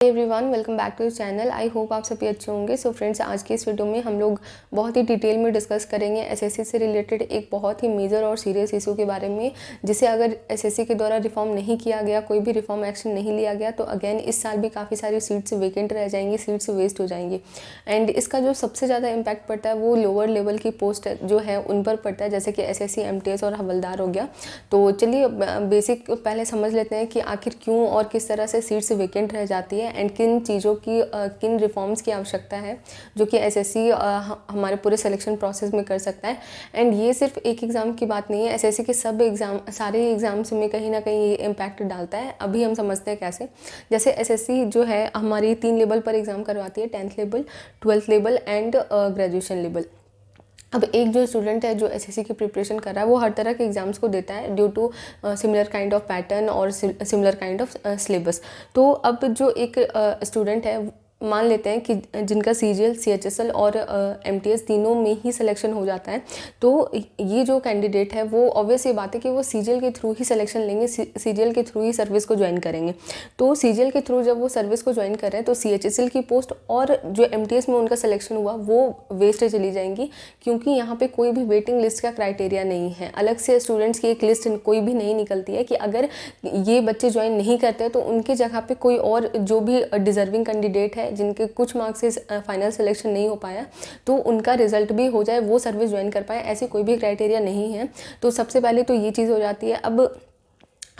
Everyone, welcome back to channel. I hope आप सभी अच्छे होंगे। सो फ्रेंड्स, आज की इस वीडियो में हम लोग बहुत ही डिटेल में डिस्कस करेंगे एसएससी से रिलेटेड एक बहुत ही मेजर और सीरियस इशू के बारे में, जिसे अगर एसएससी के द्वारा रिफॉर्म नहीं किया गया, कोई भी रिफॉर्म एक्शन नहीं लिया गया, तो अगेन इस साल भी काफ़ी सारी सीट्स वेकेंट रह जाएंगी, सीट्स वेस्ट हो जाएंगी। एंड इसका जो सबसे ज़्यादा इम्पैक्ट पड़ता है वो लोअर लेवल की पोस्ट जो है उन पर पड़ता है, जैसे कि एसएससी, एमटीएस और हवलदार हो गया। तो चलिए बेसिक पहले समझ लेते हैं कि आखिर क्यों और किस तरह से सीट्स वेकेंट रह जाती है एंड किन चीज़ों की किन रिफॉर्म्स की आवश्यकता है जो कि एसएससी हमारे पूरे सिलेक्शन प्रोसेस में कर सकता है। एंड ये सिर्फ एक एग्ज़ाम की बात नहीं है, एसएससी के सब एग्ज़ाम, सारे एग्ज़ाम्स में कहीं ना कहीं ये इम्पैक्ट डालता है। अभी हम समझते हैं कैसे। जैसे एसएससी जो है हमारी 3 लेवल पर एग्ज़ाम करवाती है, 10th level, 12th level and graduation level. अब एक जो स्टूडेंट है जो एसएससी की प्रिपरेशन कर रहा है वो हर तरह के एग्ज़ाम्स को देता है due to similar kind of pattern और सिमिलर काइंड ऑफ सिलेबस। तो अब जो एक स्टूडेंट है, मान लेते हैं कि जिनका सीजीएल, सीएचएसएल और एमटीएस तीनों में ही सिलेक्शन हो जाता है, तो ये जो कैंडिडेट है वो ऑब्वियस ये बात है कि वो सीजीएल के थ्रू ही सिलेक्शन लेंगे, सीजीएल के थ्रू ही सर्विस को ज्वाइन करेंगे। तो सीजीएल के थ्रू जब वो सर्विस को ज्वाइन कर रहे हैं तो सीएचएसएल की पोस्ट और जो एमटीएस में उनका सिलेक्शन हुआ वो वेस्ट चली जाएंगी, क्योंकि यहाँ पे कोई भी वेटिंग लिस्ट का क्राइटेरिया नहीं है। अलग से स्टूडेंट्स की एक लिस्ट कोई भी नहीं निकलती है कि अगर ये बच्चे ज्वाइन नहीं करते तो उनकी जगह पे कोई और जो भी डिजर्विंग कैंडिडेट है जिनके कुछ मार्क्स से फाइनल सिलेक्शन नहीं हो पाया तो उनका रिजल्ट भी हो जाए, वो सर्विस ज्वाइन कर पाए, ऐसी कोई भी क्राइटेरिया नहीं है। तो सबसे पहले तो ये चीज़ हो जाती है। अब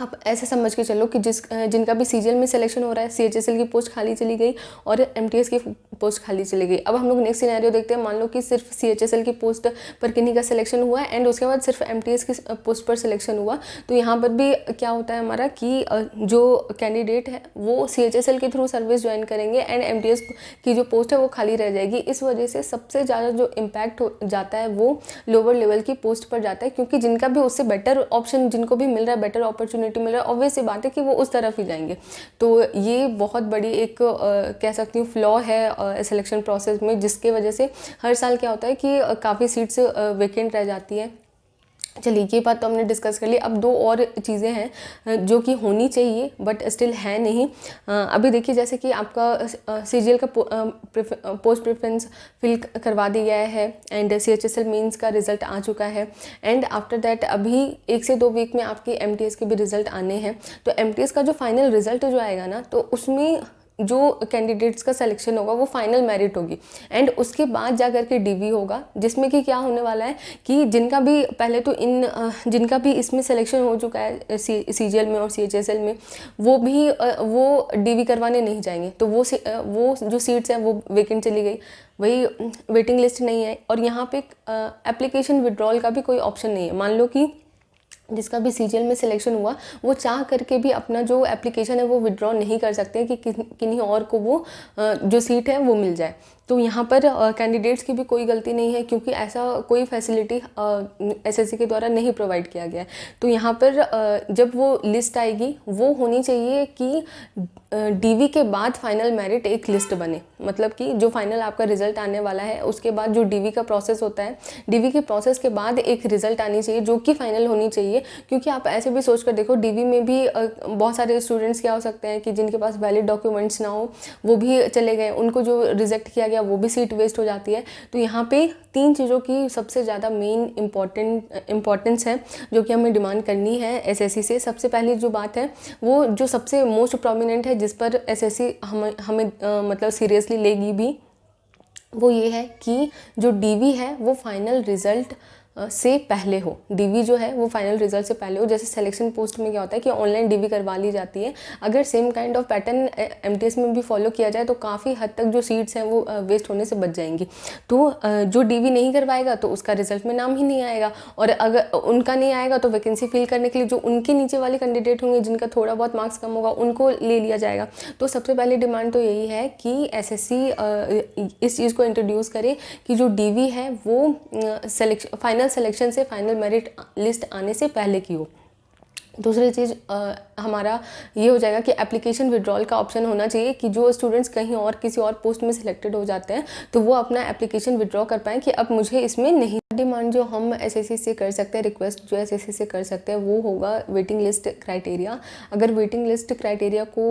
आप ऐसे समझ के चलो कि जिनका भी सीजीएल में सिलेक्शन हो रहा है, सीएचएसएल की पोस्ट खाली चली गई और एमटीएस की पोस्ट खाली चली गई। अब हम लोग नेक्स्ट सिनेरियो देखते हैं। मान लो कि सिर्फ सीएचएसएल की पोस्ट पर किन्हीं का सिलेक्शन हुआ है एंड उसके बाद सिर्फ एमटीएस की पोस्ट पर सिलेक्शन हुआ, तो यहाँ पर भी क्या होता है हमारा कि जो कैंडिडेट है वो सीएचएसएल के थ्रू सर्विस ज्वाइन करेंगे एंड एमटीएस की जो पोस्ट है वो खाली रह जाएगी। इस वजह से सबसे ज़्यादा जो इम्पैक्ट हो जाता है वो लोअर लेवल की पोस्ट पर जाता है, क्योंकि जिनका भी उससे बेटर ऑप्शन, जिनको भी मिल रहा है, बेटर अपॉर्चुनिटी मिल रहा है, ऑब्वियस सी बात है कि वो उस तरफ ही जाएंगे। तो ये बहुत बड़ी एक कह सकती हूँ फ्लॉ है सिलेक्शन प्रोसेस में, जिसके वजह से हर साल क्या होता है कि काफ़ी सीट्स वेकेंट रह जाती है। चलिए ये बात तो हमने डिस्कस कर ली। अब दो और चीज़ें हैं जो कि होनी चाहिए बट स्टिल है नहीं। अभी देखिए, जैसे कि आपका सीजीएल का पोस्ट प्रेफरेंस फिल करवा दिया गया है एंड सीएचएसएल मेंस का रिजल्ट आ चुका है एंड आफ्टर दैट अभी 1 से 2 वीक में आपके एमटीएस के भी रिजल्ट आने हैं। तो एमटीएस का जो फाइनल रिजल्ट जो आएगा ना, तो उसमें जो कैंडिडेट्स का सिलेक्शन होगा वो फाइनल मेरिट होगी एंड उसके बाद जा कर के डीवी होगा, जिसमें कि क्या होने वाला है कि जिनका भी पहले तो जिनका भी इसमें सिलेक्शन हो चुका है सीजीएल में और सीएचएसएल में, वो भी वो डीवी करवाने नहीं जाएंगे। तो वो जो सीट्स हैं वो वेकेंट चली गई, वही वेटिंग लिस्ट नहीं है और यहाँ पे एप्लीकेशन विड्रॉल का भी कोई ऑप्शन नहीं है। मान लो कि जिसका भी सीजीएल में सिलेक्शन हुआ वो चाह करके भी अपना जो एप्लीकेशन है वो विड्रॉ नहीं कर सकते कि किन्हीं और को वो जो सीट है वो मिल जाए। तो यहाँ पर कैंडिडेट्स की भी कोई गलती नहीं है, क्योंकि ऐसा कोई फैसिलिटी एसएससी के द्वारा नहीं प्रोवाइड किया गया है। तो यहाँ पर जब वो लिस्ट आएगी वो होनी चाहिए कि डीवी के बाद फाइनल मेरिट एक लिस्ट बने, मतलब कि जो फाइनल आपका रिजल्ट आने वाला है उसके बाद जो डीवी का प्रोसेस होता है, डीवी के प्रोसेस के बाद एक रिजल्ट आनी चाहिए जो कि फाइनल होनी चाहिए। क्योंकि आप ऐसे भी सोच कर देखो, डीवी में भी बहुत सारे स्टूडेंट्स क्या हो सकते हैं कि जिनके पास वैलिड डॉक्यूमेंट्स ना हो, वो भी चले गए, उनको जो रिजेक्ट किया गया वो भी सीट वेस्ट हो जाती है। तो यहाँ पे 3 चीज़ों की सबसे ज़्यादा मेन इम्पॉर्टेंस है जो कि हमें डिमांड करनी है एसएससी से। सबसे पहली जो बात है वो जो सबसे मोस्ट प्रोमिनेंट है, जिस पर एसएससी हमें मतलब सीरियसली लेगी भी, वो ये है कि जो डीवी है वो फाइनल रिजल्ट से पहले हो। डीवी जो है वो फाइनल रिजल्ट से पहले हो। जैसे सिलेक्शन पोस्ट में क्या होता है कि ऑनलाइन डीवी करवा ली जाती है, अगर same kind of pattern MTS में भी फॉलो किया जाए तो काफ़ी हद तक जो सीट्स हैं वो वेस्ट होने से बच जाएंगी। तो जो डीवी नहीं करवाएगा तो उसका रिजल्ट में नाम ही नहीं आएगा, और अगर उनका नहीं आएगा तो वैकेंसी फिल करने के लिए जो उनके नीचे वाले कैंडिडेट होंगे जिनका थोड़ा बहुत मार्क्स कम होगा उनको ले लिया जाएगा। तो सबसे पहले डिमांड तो यही है कि एसएससी इस चीज़ को इंट्रोड्यूस करे कि जो डीवी है वो फाइनल सिलेक्शन से, फाइनल मेरिट लिस्ट आने से पहले की हो। दूसरी चीज़, हमारा ये हो जाएगा कि एप्लीकेशन विड्रॉल का ऑप्शन होना चाहिए कि जो स्टूडेंट्स कहीं और किसी और पोस्ट में सिलेक्टेड हो जाते हैं तो वो अपना एप्लीकेशन विड्रॉ कर पाएँ कि अब मुझे इसमें नहीं। डिमांड जो हम एसएससी से कर सकते हैं, रिक्वेस्ट जो एसएससी से कर सकते हैं, वो होगा वेटिंग लिस्ट क्राइटेरिया। अगर वेटिंग लिस्ट क्राइटेरिया को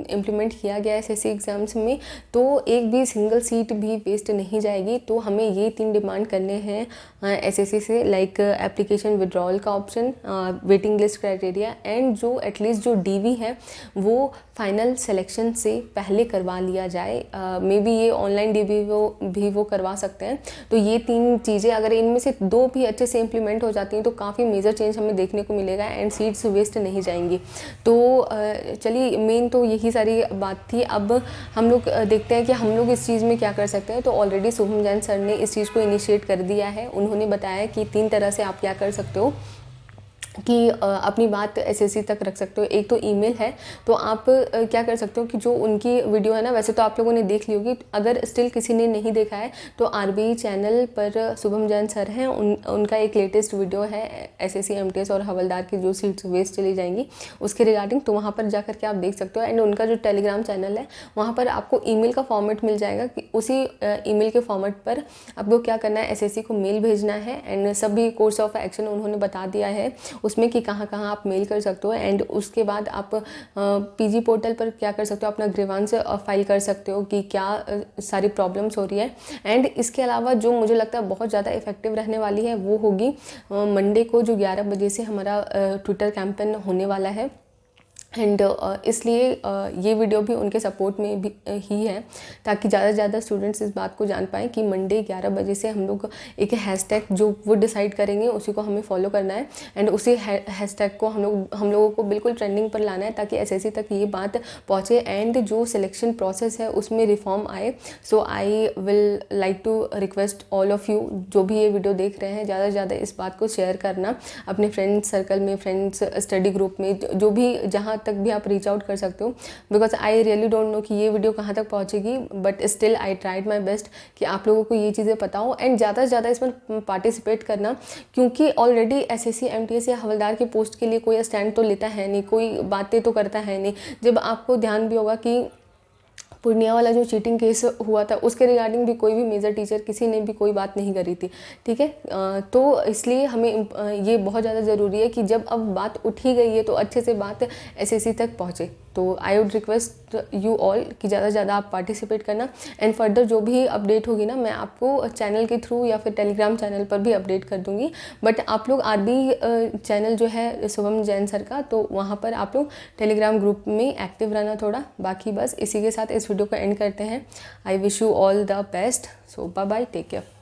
इम्प्लीमेंट किया गया एसएससी एग्ज़ाम्स में तो एक भी सिंगल सीट भी वेस्ट नहीं जाएगी। तो हमें ये 3 डिमांड करने हैं एसएससी से, लाइक एप्लीकेशन विड्रॉल का option, waiting list criteria and जो एटलीस्ट जो डीवी है वो फाइनल सिलेक्शन से पहले करवा लिया जाए। मे बी ये ऑनलाइन डीवी वो करवा सकते हैं। तो ये 3 चीज़ें अगर इनमें से 2 भी अच्छे से इम्प्लीमेंट हो जाती हैं तो काफ़ी मेजर चेंज हमें देखने को मिलेगा एंड सीट्स वेस्ट नहीं जाएंगी। तो चलिए, मेन तो यही सारी बात थी। अब हम लोग देखते हैं कि हम लोग इस चीज़ में क्या कर सकते हैं। तो ऑलरेडी शुभम जैन सर ने इस चीज़ को इनिशिएट कर दिया है। उन्होंने बताया कि 3 तरह से आप क्या कर सकते हो कि अपनी बात एसएससी तक रख सकते हो। एक तो ईमेल है, तो आप क्या कर सकते हो कि जो उनकी वीडियो है ना, वैसे तो आप लोगों ने देख ली होगी, अगर स्टिल किसी ने नहीं देखा है तो आरबीआई चैनल पर शुभम जैन सर हैं, उनका एक लेटेस्ट वीडियो है एसएससी एमटीएस और हवलदार की जो सीट्स वेस्ट चली जाएंगी उसके रिगार्डिंग, तो वहाँ पर जाकर के आप देख सकते हो। एंड उनका जो टेलीग्राम चैनल है वहाँ पर आपको ईमेल का फॉर्मेट मिल जाएगा कि उसी ईमेल के फॉर्मेट पर आपको क्या करना है, एसएससी को मेल भेजना है एंड सभी कोर्स ऑफ एक्शन उन्होंने बता दिया है उसमें कि कहाँ कहाँ आप मेल कर सकते हो। एंड उसके बाद आप पीजी पोर्टल पर क्या कर सकते हो, अपना ग्रीवांस फाइल कर सकते हो कि क्या सारी प्रॉब्लम्स हो रही है। एंड इसके अलावा जो मुझे लगता है बहुत ज़्यादा इफेक्टिव रहने वाली है वो होगी मंडे को जो 11 बजे से हमारा ट्विटर कैंपेन होने वाला है। एंड इसलिए ये वीडियो भी उनके सपोर्ट में भी ही है ताकि ज़्यादा से ज़्यादा स्टूडेंट्स इस बात को जान पाएँ कि मंडे 11 बजे से हम लोग एक हैशटैग जो वो डिसाइड करेंगे उसी को हमें फॉलो करना है। एंड उसी हैशटैग को हम लोगों को बिल्कुल ट्रेंडिंग पर लाना है ताकि एसएससी तक ये बात पहुँचे एंड जो सिलेक्शन प्रोसेस है उसमें रिफॉर्म आए। So I will like to request all of you जो भी ये वीडियो देख रहे हैं, ज़्यादा से ज़्यादा इस बात को शेयर करना अपने फ्रेंड्स सर्कल में, फ्रेंड्स स्टडी ग्रुप में, जो भी जहाँ तक भी आप रीच आउट कर सकते हो। Because I really don't know कि ये वीडियो कहाँ तक पहुँचेगी, but still I tried my best कि आप लोगों को ये चीज़ें पता हो एंड ज़्यादा से ज़्यादा इसमें पार्टिसिपेट करना, क्योंकि ऑलरेडी एसएससी एमटीएस या हवलदार की पोस्ट के लिए कोई स्टैंड तो लेता है नहीं, कोई बातें तो करता है नहीं। जब आपको ध्यान भी होगा कि पूर्णिया वाला जो चीटिंग केस हुआ था उसके रिगार्डिंग भी कोई भी मेजर टीचर किसी ने भी कोई बात नहीं करी थी, ठीक है। तो इसलिए हमें ये बहुत ज़्यादा ज़रूरी है कि जब अब बात उठी गई है तो अच्छे से बात एसएससी तक पहुँचे। तो I would request you all कि ज़्यादा से ज़्यादा आप पार्टिसिपेट करना एंड फर्दर जो भी अपडेट होगी ना मैं आपको चैनल के थ्रू या फिर टेलीग्राम चैनल पर भी अपडेट कर दूँगी। बट आप लोग चैनल जो है शुभम जैन सर का, तो वहाँ पर आप लोग टेलीग्राम ग्रुप में एक्टिव रहना थोड़ा। बाकी बस इसी के साथ इस वीडियो को एंड करते हैं। I wish you all the best. So bye bye, take care.